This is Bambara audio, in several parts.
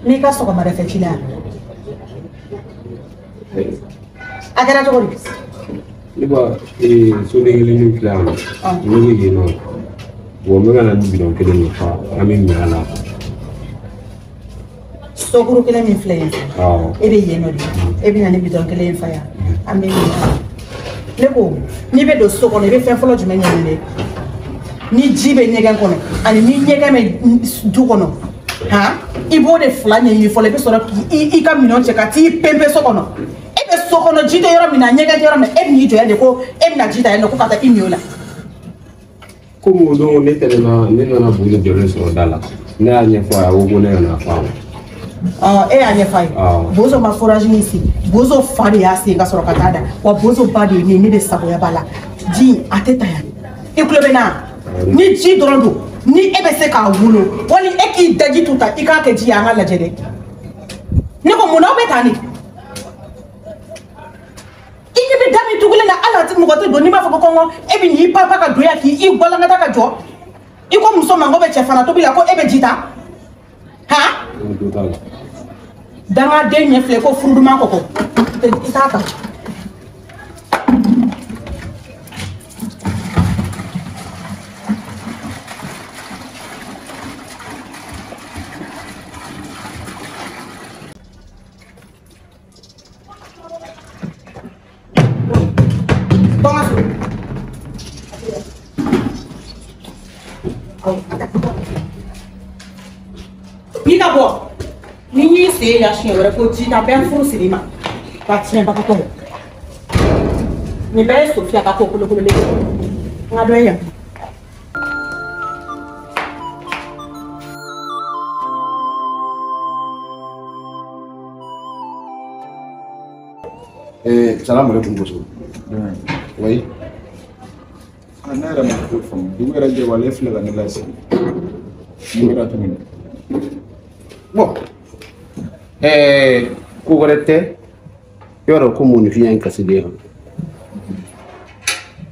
Ni ka sɔgɔma dɛ fɛ ci la a kɛra cogo di ne ba soden kelen min filɛ yan ne bɛ yen nɔ wa n bɛ ka na ni bidɔn kelen de fa an bɛ ɲɛ a la sokuru kelen min filɛ yan e bɛ yen nɔ de e bɛ na ni bidɔn kelen fa yan an bɛ ɲɛ a la ne ko n'i bɛ don so kɔnɔ i bɛ fɛn fɔlɔ jumɛn ɲɛɲini dɛ ni ji bɛ ɲɛgɛn kɔnɔ ani ni ɲɛgɛn bɛ du kɔnɔ i b'o de fila ɲɛɲini fɔlɔ i bɛ sɔrɔ k'i ka minɛnw cɛ ka t'i pempe so kɔnɔ e bɛ so kɔnɔ ji tɛ yɔrɔ min na ɲɛgɛn tɛ yɔrɔ min na e bɛn'i jɔ yan de ko e bɛna ji ta yan nɔ ko ka taa i min o la. komi o don ne tɛmɛna ne nana buguni jɔlen sɔrɔ da la ne y'a ɲɛfɔ a ye ko ne kana fɔ a ma. E y'a ɲɛfɔ a ye bozo ma forage min sigi bozo fa de y'a sen ka sɔrɔ ka taa da wa bozo ba de ye ne ne de sagoya b'a la ji a tɛ ta yan i tulo bɛ na ni ji dɔrɔn don ni e bɛ se k'a wolo wali e k'i daji tu ta i k'a kɛ ji ye an ka lajɛ dɛ ne ko mun na aw bɛ taa ni i ɲɛ bɛ da min tugulen na hali mɔgɔ tɛ don n'i b'a fɔ ko kɔngɔ e bɛ n'i pan ka don yan k'i gwalankata ka jɔ i ko muso mango bɛ cɛfana tobi la ko e bɛ ji ta dangaden ɲɛ filɛ ko furuduma kɔkɔ i t'a ta. Pika bo, ni se ya shin wala ko ji na ben furu sirima. Ba tien ba ko. Ni be Sofia ka ko ko le. Ngado ya. Salam alaikum boso. Oui. Ana era ma ko fam. Du era je wala fle la la si. Ni era tumi. Bon, ko wɛrɛ tɛ yɔrɔ ko mun ni fiɲɛ in kasi den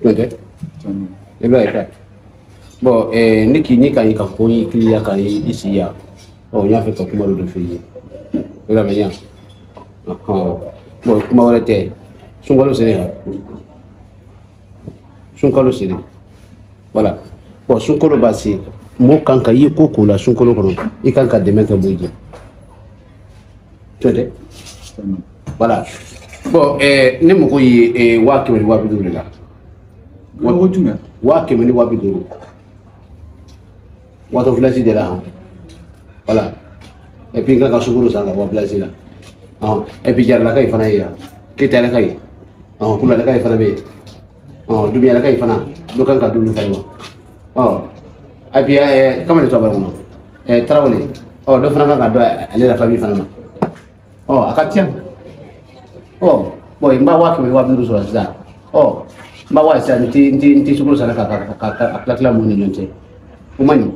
kan tɛ i b'a ye ka bon ne k'i ɲɛ ka ɲi ka ko i kiliya ka i si yan n y'a fɛ ka kuma dɔ f'i ye i lamɛn yan bon kuma wɛrɛ tɛ sunkalo sera sunkalo sera voilà bon sunkalo b'a se mɔgɔ kan ka i ye ko k'o la sunkalo kɔnɔ i kan ka dɛmɛ kɛ bɔ i jɛ tɛ voilà bon ne mago ye 100 ni 250 de la ko jumɛn 100 ni 250 wato village de la voilà et puis n ka sukaro san ka bɔ village la et puis jaralakaw fana ye yan ketalakaw kulalakaw fana bɛ yen dumuyalakaw fana dɔ kan ka dumuni fana ma et puis kama de tɔ bɛ kɔnɔ tarawele dɔ fana kan ka dɔ ale la famille fana ma a ka ca bon n b'a 150 sɔrɔ sisan n b'a wa sisan n tɛ sukaro san ka tila mun ni ɲɔgɔn cɛ o man ɲi.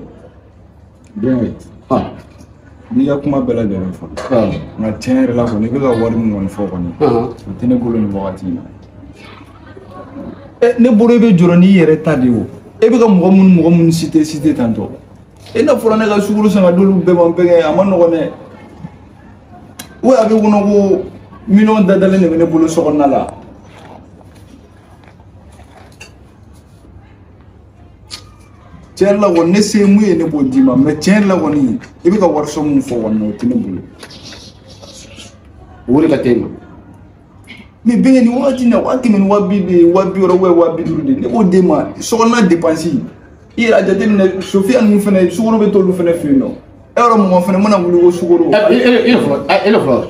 Bien. N'i ka kuma bɛɛ lajɛlen fɔ nka tiɲɛ yɛrɛ la kɔni i bɛ ka wari min kɔni fɔ kɔni o tɛ ne bolo nin wagati in na ne bolo i bɛ jɔrɔ n'i yɛrɛ ta de ye o e bɛ ka mɔgɔ minnu cité tantɔ e n'a fɔra ne ka sukaro san ka d'olu bɛɛ ma bɛnkɛ a ma nɔgɔn dɛ ou a bɛ kɔnɔ ko miliyɔn dadalen de bɛ ne bolo so kɔnɔna la tiɲɛ la kɔni ne se mun ye ne b'o d'i ma mais tiɲɛ la kɔni i bɛ ka wariso mun fɔ kɔni o tɛ ne bolo o de ka teli ma mais bɛnkɛ nin wagati in na 100 ni 250 250 de ne b'o d'e ma sokɔnɔna dépense i yɛrɛ a jateminɛ Sofiya ninnu fana sukaro bɛ t'olu fana fɛ yen nɔ e yɔrɔ mɔgɔ fana mana wuli ko sukaro ele fɔlɔ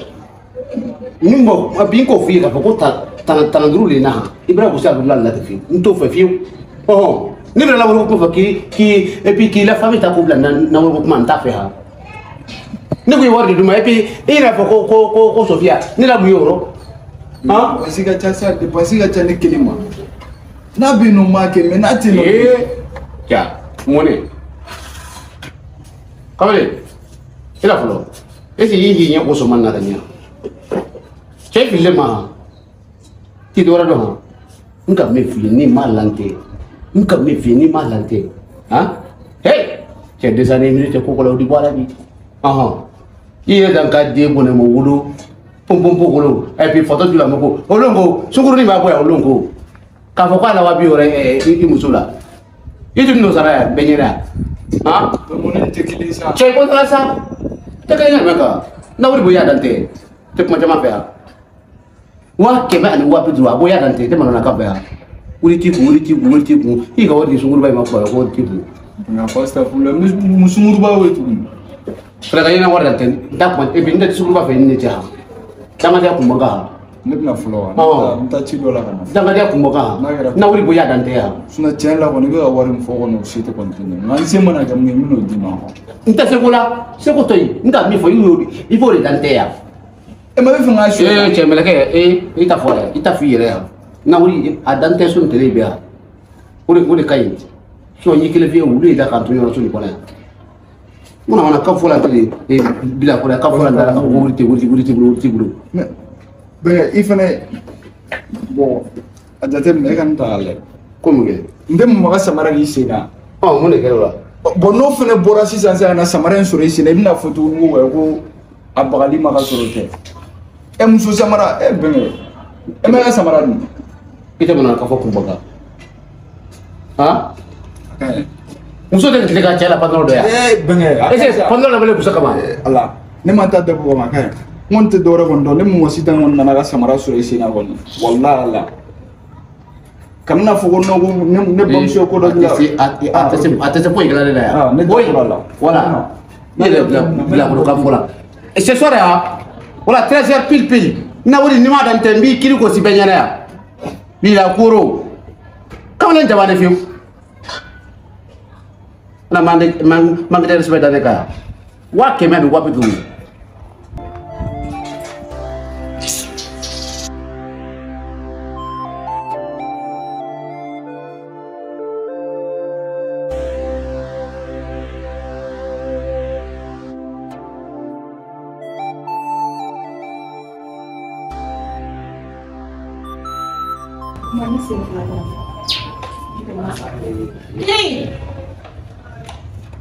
ni ko bin ko f'i ye k'a fɔ ko tan duuru de na i bɛna gosi Abudulayi la ten fiyewu n t'o fɛ fiyewu ne bɛna lawale ko fɔ et puis k'i la famille ta k'o bila lawale ko kuma n t'a fɛ ha ne ko i wari de d'u ma et puis i yɛrɛ fɔ ko Sofiya ne la mun ye o rɔ dépense ka ca sa dépense ka ca ne kelen ma n'a bɛ yen nɔ n b'a kɛ mais n'a tɛ yen nɔ ja mun ne kamalen i la fɔlɔ est ce que i y'i ɲɛ ko sɔn na ka ɲɛ cɛ fililen ma ti dɔwɛrɛ dɔn ha n ka min f'i ye n'i m'a lante n ka min f'i ye n'i m'a lante hey Che des années minutes ko ko di bola bi. Iye dan ka de boné mo wulo. Pom polo et puis photo du la moko. Olongo, sukuru ni ba boya olongo. Ka fo kwa la wa bi ore i musula. Itu no sara benyera. Mo ne te kilisa. Che ko sa. Te ka ina maka. Na wuri boya dante. Te ko jama fa. Wa ke ba ni wa bi duwa boya dante te manana ka ba. Uri ti ku. I ka wori sukuru ba ma ko ti ku. Na pasta fulla musumuru ba wetu. Fra ka ina wori dante. Da ko e bi ndati sukuru ba fa ni ja. Danga dia kumbaga. Ne bina fulo. Nta ci do la kana. Danga dia kumbaga. Na wuri boya dante ya. Suna tiyan la ko ne ga warin fo ko no site continue. Ngan se mana ga ngi no dima. Nta se kola, se ko toyi. Nta mi fo i fo le dante ya. E ma bi fa ngashi. Che meleke ita fo ya, ita fi yere ya. Na wuri a dante sun tele biya. Wuri kai. So yi kele fi wuri da kan to yo sun kola. Muna wana ka fola tele bila ko ka fola da ka wuri bulu. Be ifane bo ajate me kan tale. Komu ge. Ndem mo ga samara gi sina. Mo ne kero. Bon no fene bora si sansa na samara en soro sina bina foto wo ko abagali ma ga soro te. E muso samara e benge. E me ga samara ni. Ite mo na ka fo kumbaga. Muso de ka chala padro do ya. Benge. Ese padro na bele kusa kama. Allah. Ne mata da bo ma kai. Monte dora gondo ne mo wasita ngon na ga samara soro sina gon. Wallahi Allah. Kamna fo gonno ne bom sho ko do la. Atese po igala de ya. Boy. Voilà. Ile bila ko ka fola. Et ce soir ya. Voilà 13h pile. Na wuri ni ma dan tembi kiri ko si benyana ya. Bila kuro. Kamna jabane fiu. Na mande respect dane ka. Wa keme bi wa bidu.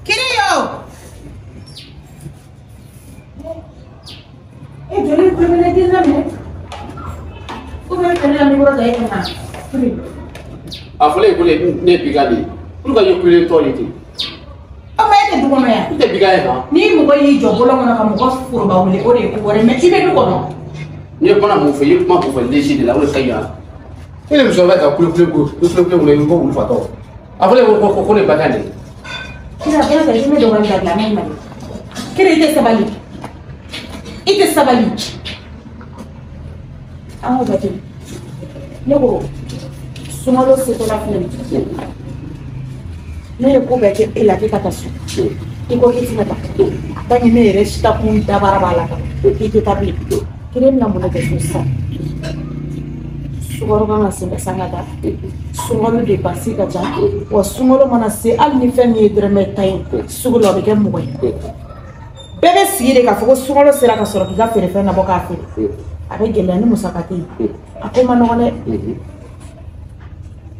Kirio! Je l'ai promené 19 minutes. Vous pouvez me donner un numéro de téléphone. Afole ko ne bigali. Pour ka yokule to yiti. Amete duko me. Ite bigali ha. Ni mo yi jo bolo ngona ka mo ko furo ba wole o de ko wore me ibe duko no. Ni ko na mo fe yik ma ko fe leji de la wole kaya. Ile mso ba ka kule wole ko wul fato. Afole ko ne bakande. Kira bien que je me dois regarder la même. Kira ite sabali. Ite sabali. Aho bati. Lego. Sumalo se ko la fene. Ne ko be ke ila ke katasu. Iko ke tinata. Tani me resta kun tabarabala. Ite tabi. Kire na mo de ça. Sugoro kana se sangada. Sugoro de pasi ka ja. Wa sugoro mana se al ni fem ye dreme tay. Sugoro be ke mo boy. Bebe sigire ka foko sugoro sera ka soro ka fere fe na boka fe. Abe gele ni musakati. Akoma no ne.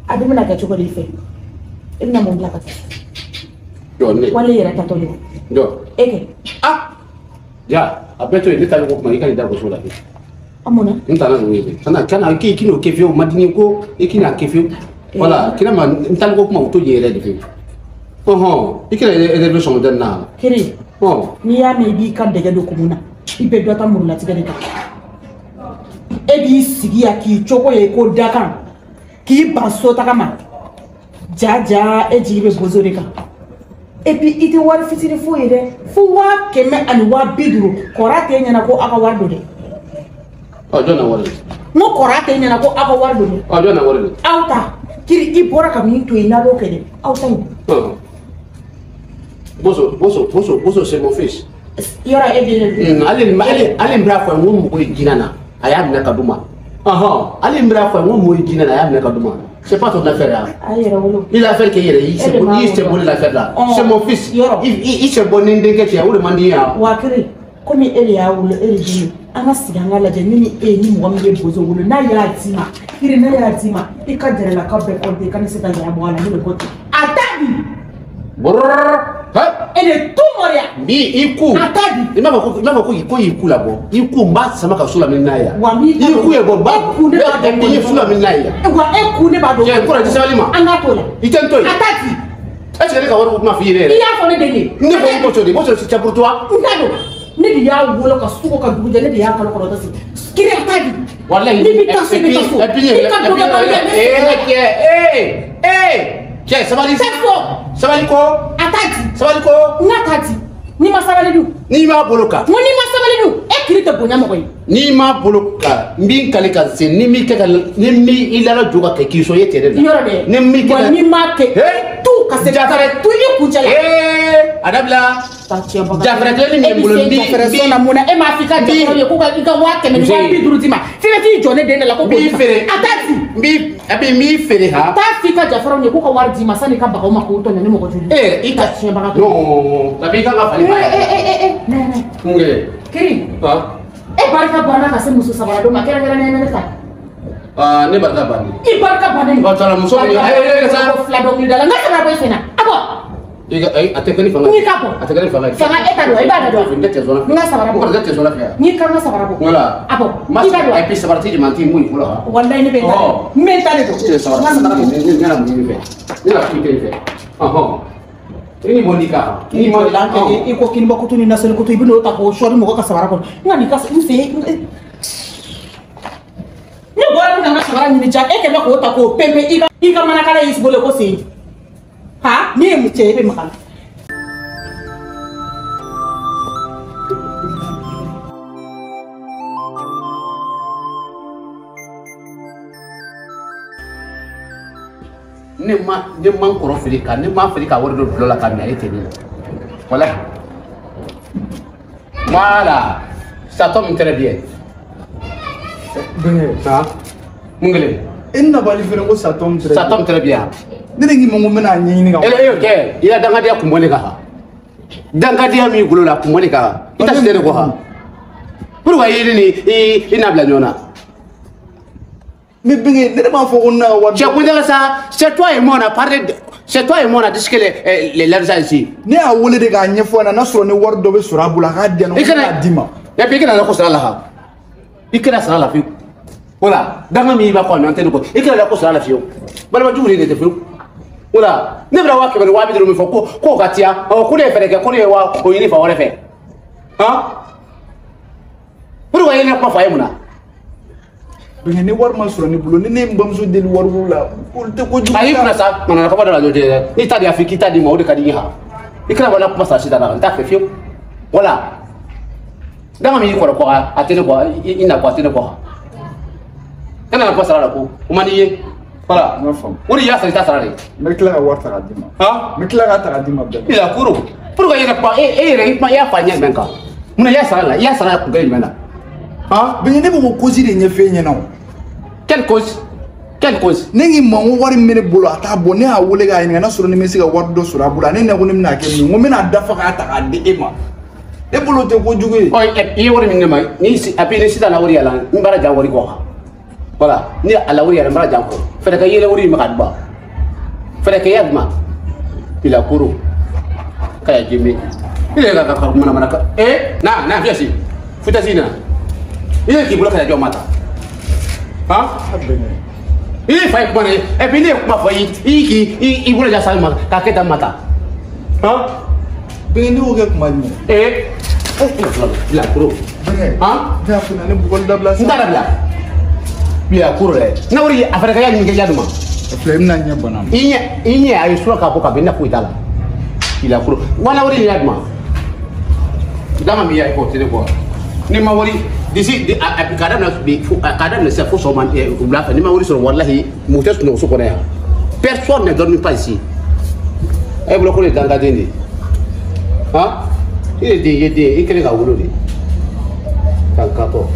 Abi na ka choko di fe. Ina mo blaka. Yo ne. Wale yera ka tole. Yo. Eke. Ya, abeto ile tali ko mai ka da ko sola. Amona. Ntana ngwe. Kana ki kino kefio madini ko ikina kefio. Voilà, kina ma ntana ko kuma to yere de fe. Ikina ele son de na. Kiri. Ni ya me bi kan de do kumuna. Ibe do ta murula tigere ka. E bi sigi ya ki choko ye ko dakan. Ki baso ta kama. Jaja e jibe bozore ka. Et puis il te wari fitiri fo yere fo wa keme ani wa biduru korate nyana ko aka war dode. Jona wari. No korate nyana ko aka war dode. Jona wari. Auta kiri i bora ka min to ina do kede. Auta ni. Boso c'est mon fils. Yora e bien. Ale mbra fa mo mo jinana. Aya na kaduma. Ale mbra fa mo mo jinana aya na kaduma. C'est pas ton affaire. Il a fait que il s'est bonné l'affaire là. C'est mon fils. Il s'est bonné dès que tu as eu le mandia. Wakiri, comme il y a eu le dit, Anga Siganga la Jenny et ni moi me bozo ou le Naya Zima. Il est Naya Zima. Il cadre la cape de quand c'est un diable à le côté. Attends! Et et de tout Moria. Il court. Il m'a dit qu'il court là-bas. Il court, bah, ça m'a cassé la minaille. Il court, il va il fout la minaille. Il court, il s'allume. Il t'aime toi. Est-ce que tu as ma fille? Il a fait des délits. Ne pas vous c'est pour toi. Ne dis pas que vous avez dit que voilà, il ça va aller quoi? Ça va aller quoi? Ni ma sabalidu. Ni ma boloka. Ni ma sabalidu. Ekiri te bonya mokoy. Ni ma boloka. Mbi kaleka se ni mi kekal ni mi ilala joga ke ki so yete de. Yorode. Ni mi ke. Ni ma ke. Tout ka se jafare tout ni kuchala. Adabla. Jafare ke ni mi bolo mbi. Jafare so na mona e ma fika jafare ko ka ika wa ke ni wa bi durutima. Fina ti jone de la ko ko. Atati. Mbi abi mi fere ha. Ta fika jafare ni ko ka wardi masani ka ba ko ma ko to ni mo ko judi. Ika chemba ka. No. La bika ka fali. Nge. Kiri. Barka bana kasi musu sabara do makera kera nene ka. Ne barka bani. Barka bani. Tala muso ni sa flado ni dala ngaka ba fena. Abo. Atekani fanga. Ni kapo. Atekani fanga. Fanga eta do ibada do. Ndete zona. Nga sabara bo. Ndete zona fa. Ni ka nga sabara bo. Wala. Abo. Ibada. Ai pisa barati manti mu ikula. Wallahi ne be ta. Menta de do. Sabara ni na mu ni fe. Ni la fi fe. Ini Monica. Ini Monica. Iko kinba kutu ni nasel kutu ibnu ta ko shori mo ka sabara ko. Ngani ka se. Ni bora na sabara ni ja e ke ba ko ta ko pepe ika mana kala is bole ko se. Ha? Ni mu che be makala. Ne man kɔrɔ fili ka ne ma fili ka wari dɔ bila la ka minɛ e tɛ ne la voilà ça tombe très bien ça mun gele e na bali fere ko ça tombe très bien ne ngi mo mena nyini ka ele yo ke ila dangadiya kumbole ka ha dangadiya mi gulo la kumbole ka ha ita sere ko ha pourquoi yeli ni ina bla nyona. Mais bien, ne m'a fait c'est toi et moi on a parlé de... C'est toi et moi on a discuté l'argent ici. Ne a wole de gagner fois na sur ne word dobe sur abula hadia no dima. Et puis kana ko sala la. Ikena sala la fi. Voilà, danga mi ba ko mi antene ko. Ikena ko sala la fi. Bala juri ne te fi. Voilà, ne bra wa ke bala wa bi do mi fo ko gatia. O ko ne fere ke ko ne wa o yini fa wala fe. Hein? Pour wa yene ko fa yemuna. Bien ne war ma sur ne bulo ne mbamso del war wula ko te ko ju ayi kuna sa mana ko bada jote ni ta di afiki ta di mo de kadi ha ikra wala ko sa sita na ta fe fiu wala dama mi ko ko atene ko ina ko atene ko kana ko sala ko umani ye wala na fam wuri ya sa ta sala re me kla war ta dima ha me kla ta dima be ila kuro pourquoi il pas re ma ya fa nya menka muna ya sala ko gari mena. Ah, bien ne mo cause de nyefe nyena. Quelle cause? Quelle cause? Nengi mangu wari mene bolo ata bone a wole ga ina na soro ne mesiga wardo sura bula ne ne ko nimna ke mi ngomena dafa ka ta ka de ema. E bolo te ko jugo. Oy e wori minne mai ni si api ne sita na wori ala mbara ja wori ko ha. Voilà, ni ala wori ala mbara ja ko. Fere ka yele wori ma ka ba. Fere ka yadma. Ila kuru. Kaya jimi. Ile ga ka mana ka. Na fiasi. Futa sina. Ile ki bloka ya mata. Ha? Ile fa ko ne e bi ne kuma fa i bula ja salma ka keta mata. Ha? Be ni o ga kuma ni. La kuro. Ha? Ja kuna ne bugol dabla sa. Ndara bla. Bila kuro le. Na wori afara ka ya ni ke jaduma. Flem na nya banam. Inye ay sura ka boka be na ku itala. Bila kuro. Wala wori yaduma. Dama mi ya ko tele ko. Ni ma wori disi kadam na se fo so man bla fa ni ma wori so wallahi mutas no so ko ya. Personne ne dorme pas ici. E blo ko le danga dindi. Ha? Il est il kele ga wolo ni. Kankato.